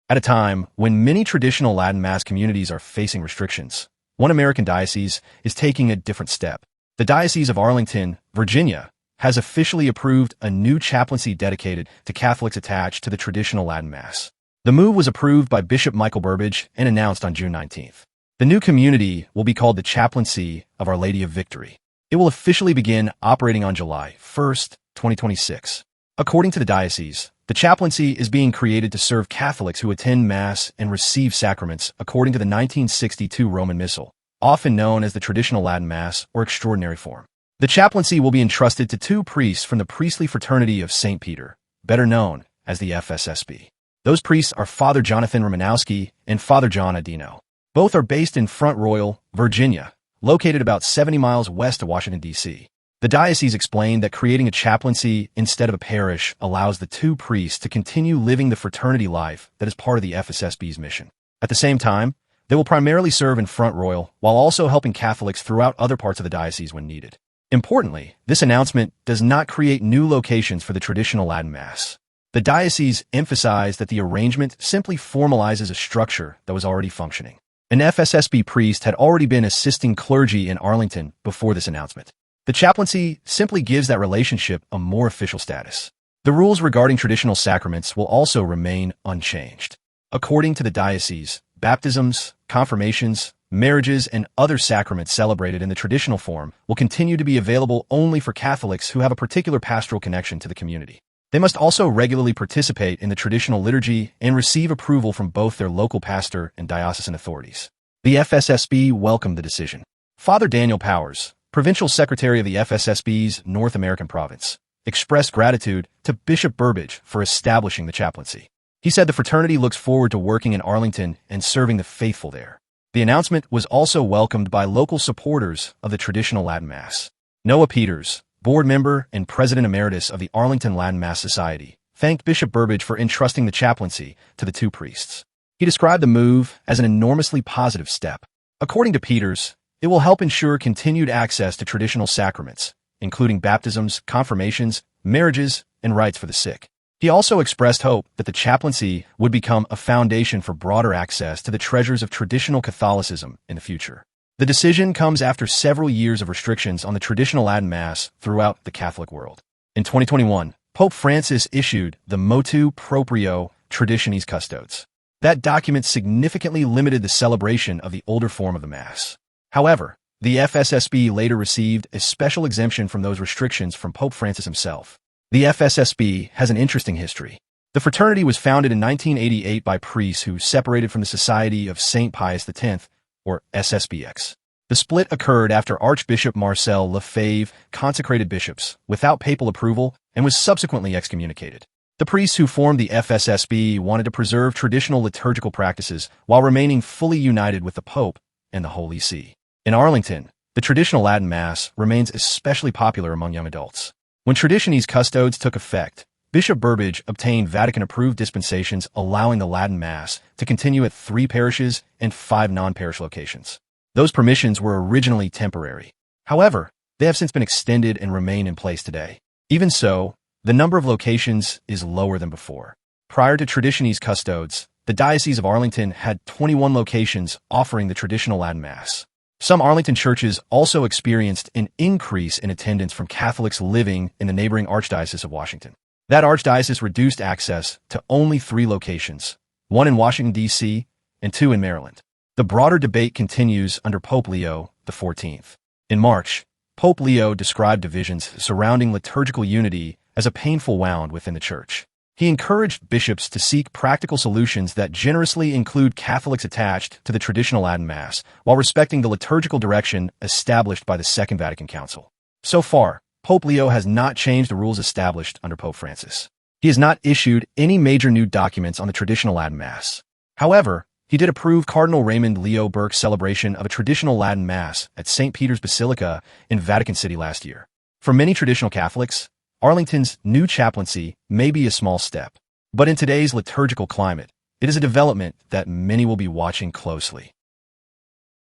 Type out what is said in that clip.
At a time when many traditional Latin Mass communities are facing restrictions, one American diocese is taking a different step. The Diocese of Arlington, Virginia, has officially approved a new chaplaincy dedicated to Catholics attached to the traditional Latin Mass. The move was approved by Bishop Michael Burbidge and announced on June 19th. The new community will be called the Chaplaincy of Our Lady of Victory. It will officially begin operating on July 1st, 2026. According to the diocese, the chaplaincy is being created to serve Catholics who attend Mass and receive sacraments according to the 1962 Roman Missal, often known as the traditional Latin Mass or extraordinary form. The chaplaincy will be entrusted to two priests from the priestly fraternity of St. Peter, better known as the FSSP. Those priests are Father Jonathan Romanoski and Father John Audino. Both are based in Front Royal, Virginia, located about 70 miles west of Washington, D.C. The diocese explained that creating a chaplaincy instead of a parish allows the two priests to continue living the fraternity life that is part of the FSSP's mission. At the same time, they will primarily serve in Front Royal while also helping Catholics throughout other parts of the diocese when needed. Importantly, this announcement does not create new locations for the traditional Latin Mass. The diocese emphasized that the arrangement simply formalizes a structure that was already functioning. An FSSP priest had already been assisting clergy in Arlington before this announcement. The chaplaincy simply gives that relationship a more official status. The rules regarding traditional sacraments will also remain unchanged. According to the diocese, baptisms, confirmations, marriages, and other sacraments celebrated in the traditional form will continue to be available only for Catholics who have a particular pastoral connection to the community. They must also regularly participate in the traditional liturgy and receive approval from both their local pastor and diocesan authorities. The FSSP welcomed the decision. Father Daniel Powers, Provincial Secretary of the FSSP's North American Province, expressed gratitude to Bishop Burbidge for establishing the chaplaincy. He said the fraternity looks forward to working in Arlington and serving the faithful there. The announcement was also welcomed by local supporters of the traditional Latin Mass. Noah Peters, board member and president emeritus of the Arlington Latin Mass Society, thanked Bishop Burbidge for entrusting the chaplaincy to the two priests. He described the move as an enormously positive step. According to Peters, it will help ensure continued access to traditional sacraments, including baptisms, confirmations, marriages, and rites for the sick. He also expressed hope that the chaplaincy would become a foundation for broader access to the treasures of traditional Catholicism in the future. The decision comes after several years of restrictions on the traditional Latin Mass throughout the Catholic world. In 2021, Pope Francis issued the Motu Proprio Traditionis Custodes. That document significantly limited the celebration of the older form of the Mass. However, the FSSP later received a special exemption from those restrictions from Pope Francis himself. The FSSP has an interesting history. The fraternity was founded in 1988 by priests who separated from the Society of St. Pius X, or SSPX. The split occurred after Archbishop Marcel Lefebvre consecrated bishops without papal approval and was subsequently excommunicated. The priests who formed the FSSP wanted to preserve traditional liturgical practices while remaining fully united with the Pope and the Holy See. In Arlington, the traditional Latin Mass remains especially popular among young adults. When Traditionis Custodes took effect, Bishop Burbidge obtained Vatican-approved dispensations allowing the Latin Mass to continue at 3 parishes and 5 non-parish locations. Those permissions were originally temporary. However, they have since been extended and remain in place today. Even so, the number of locations is lower than before. Prior to Traditionis Custodes, the Diocese of Arlington had 21 locations offering the traditional Latin Mass. Some Arlington churches also experienced an increase in attendance from Catholics living in the neighboring Archdiocese of Washington. That archdiocese reduced access to only 3 locations, 1 in Washington, D.C., and 2 in Maryland. The broader debate continues under Pope Leo XIV. In March, Pope Leo described divisions surrounding liturgical unity as a painful wound within the Church. He encouraged bishops to seek practical solutions that generously include Catholics attached to the traditional Latin Mass, while respecting the liturgical direction established by the Second Vatican Council. So far, Pope Leo has not changed the rules established under Pope Francis. He has not issued any major new documents on the traditional Latin Mass. However, he did approve Cardinal Raymond Leo Burke's celebration of a traditional Latin Mass at St. Peter's Basilica in Vatican City last year. For many traditional Catholics, Arlington's new chaplaincy may be a small step, but in today's liturgical climate, it is a development that many will be watching closely.